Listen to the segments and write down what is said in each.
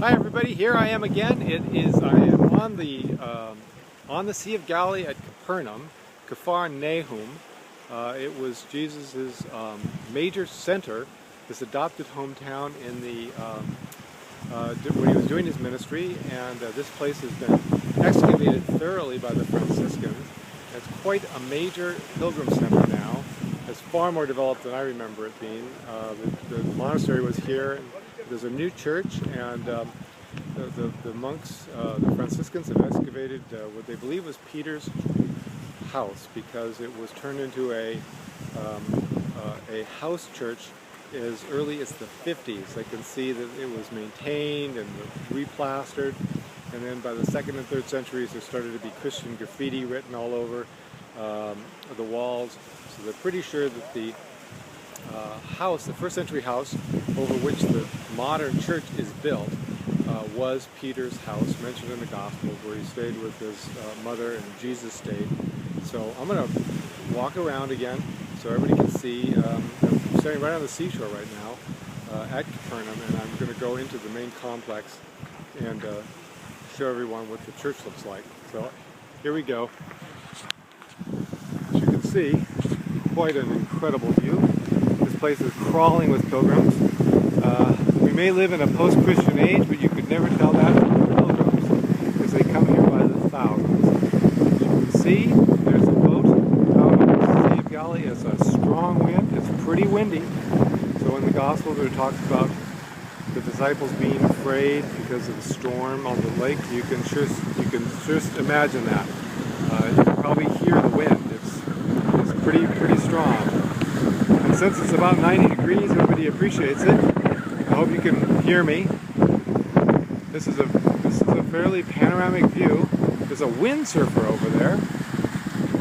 Hi everybody, here I am again. I am on the Sea of Galilee at Capernaum, Capernaum. It was Jesus' major center, this adopted hometown in when he was doing his ministry, and this place has been excavated thoroughly by the Franciscans. It's quite a major pilgrim center now. It's far more developed than I remember it being. The monastery was here. There's a new church, and the monks, the Franciscans, have excavated what they believe was Peter's house, because it was turned into a house church as early as the 50s. They can see that it was maintained and replastered, and then by the 2nd and 3rd centuries there started to be Christian graffiti written all over the walls. So they're pretty sure that the house, the 1st century house over which the modern church is built, was Peter's house, mentioned in the Gospels, where he stayed with his mother and Jesus stayed. So I'm going to walk around again so everybody can see. I'm standing right on the seashore right now at Capernaum, and I'm going to go into the main complex and show everyone what the church looks like. So here we go. As you can see, quite an incredible view. This place is crawling with pilgrims. We may live in a post-Christian age, but you could never tell that from the pilgrims, because they come here by the thousands. As you can see, there's a boat out on the Sea of Galilee. It's a strong wind. It's pretty windy. So in the Gospels it talks about the disciples being afraid because of the storm on the lake. You can just imagine that. You can probably hear the wind. It's pretty strong. And since it's about 90 degrees, everybody appreciates it. I hope you can hear me. This is a fairly panoramic view. There's a windsurfer over there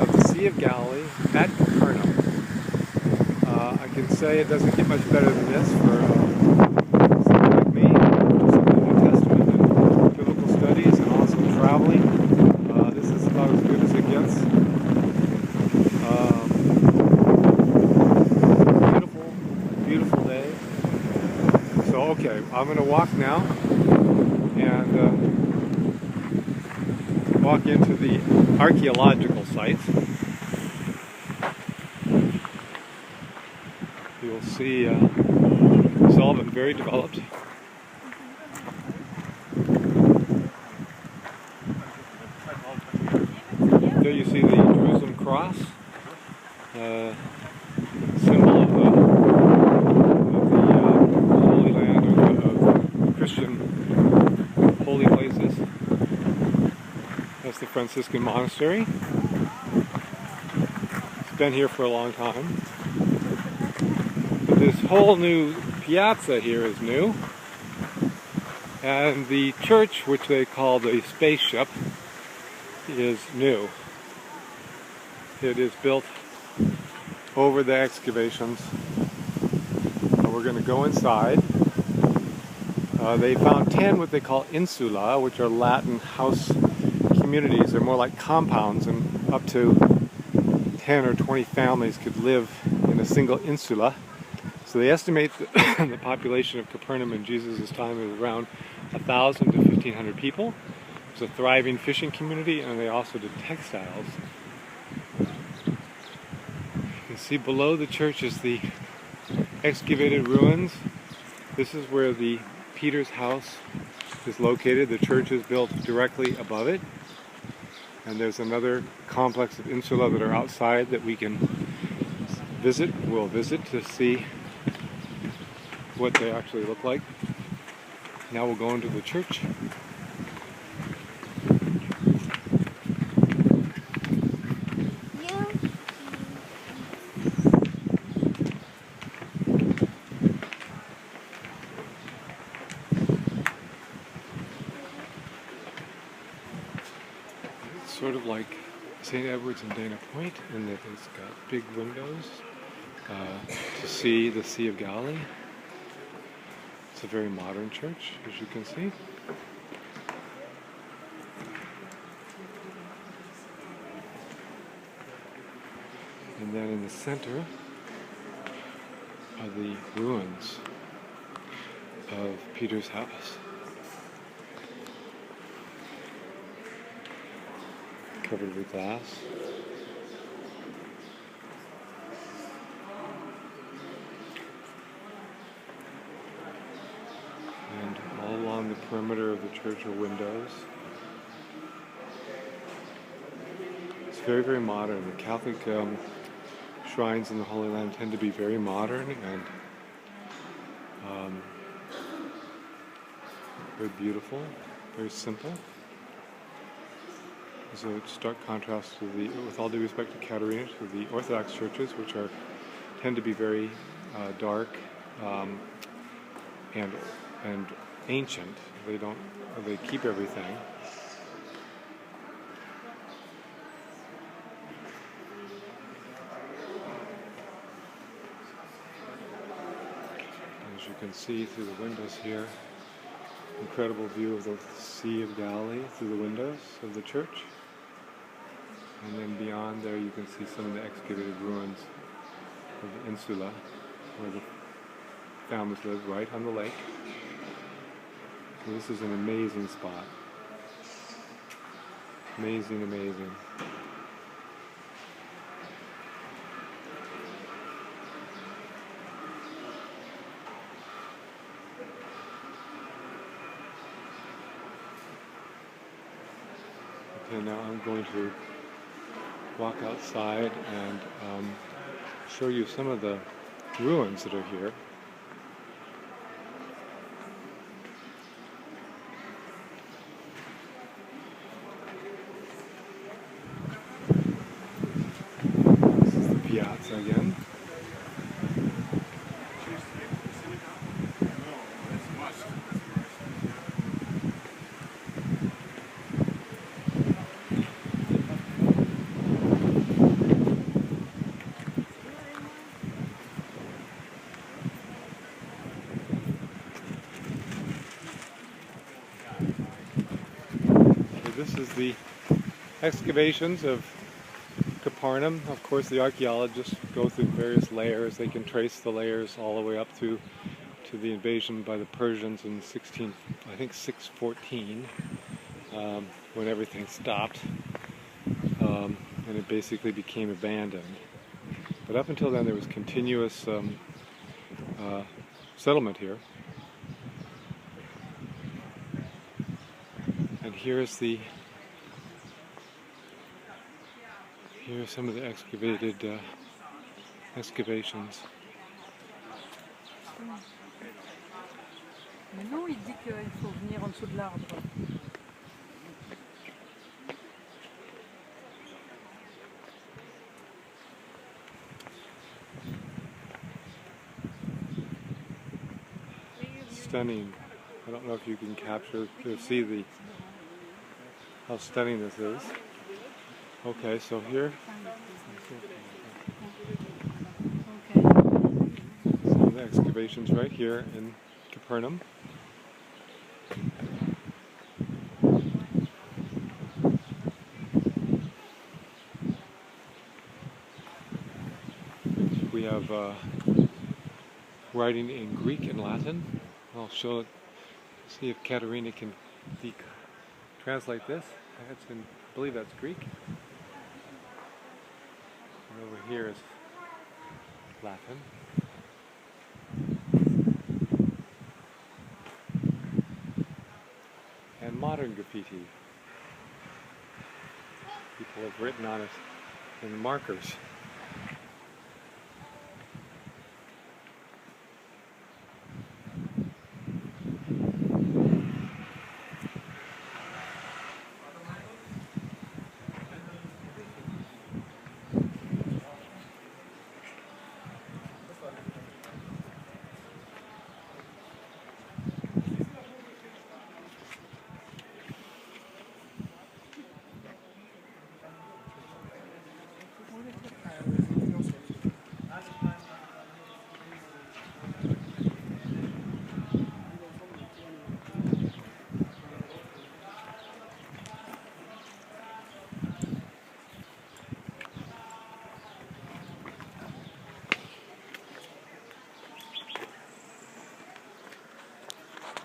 of the Sea of Galilee at Capernaum. I can say it doesn't get much better than this for someone like me, just in the New Testament and biblical studies and also traveling. This is about as good as it gets. Beautiful day. So okay, I'm going to walk now and walk into the archaeological sites. You'll see it's all been very developed. There you see the Jerusalem cross, symbol of the Holy Land, or the Christian holy places. That's the Franciscan monastery. It's been here for a long time. But this whole new piazza here is new. And the church, which they call the spaceship, is new. It is built over the excavations. We're going to go inside. They found 10 what they call insula, which are Latin house communities. They're more like compounds, and up to 10 or 20 families could live in a single insula. So they estimate that the population of Capernaum in Jesus' time is around 1,000 to 1,500 people. It's a thriving fishing community, and they also did textiles. You can see below the church is the excavated ruins. This is where the Peter's house is located. The church is built directly above it. And there's another complex of insula that are outside that we can visit. We'll visit to see what they actually look like. Now we'll go into the church. Sort of like St. Edward's and Dana Point, in that it's got big windows to see the Sea of Galilee. It's a very modern church, as you can see. And then in the center are the ruins of Peter's house. covered with glass. And all along the perimeter of the church are windows. It's very, very modern. The Catholic shrines in the Holy Land tend to be very modern and very beautiful, very simple. So it's stark contrast to with all due respect to Katerina, to the Orthodox churches, which tend to be very dark and ancient. They keep everything. As you can see through the windows here, incredible view of the Sea of Galilee through the windows of the church. And then beyond there you can see some of the excavated ruins of the insula where the families lived, right on the lake. So this is an amazing spot. Amazing, amazing. Okay, now I'm going to walk outside and show you some of the ruins that are here. This is the piazza again. This is the excavations of Capernaum. Of course, the archaeologists go through various layers. They can trace the layers all the way up to the invasion by the Persians in 614, when everything stopped, and it basically became abandoned. But up until then, there was continuous settlement here. And here's some of the excavations. Mais non, il dit qu'il faut venir en dessous de l'arbre. Stunning. I don't know if you can see how stunning this is. Okay, so here, some of the excavations right here in Capernaum. We have writing in Greek and Latin. I'll show it, see if Katerina can translate this. I believe that's Greek. And over here is Latin. And modern graffiti. People have written on it in markers.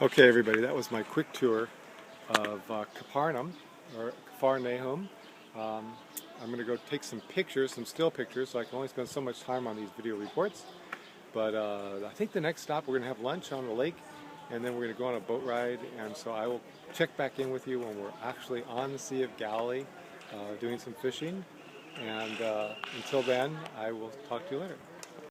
Okay, everybody, that was my quick tour of Capernaum, or Capernaum, I'm going to go take some pictures, some still pictures, so I can only spend so much time on these video reports. But I think the next stop we're going to have lunch on the lake, and then we're going to go on a boat ride. And so I will check back in with you when we're actually on the Sea of Galilee doing some fishing. And until then, I will talk to you later.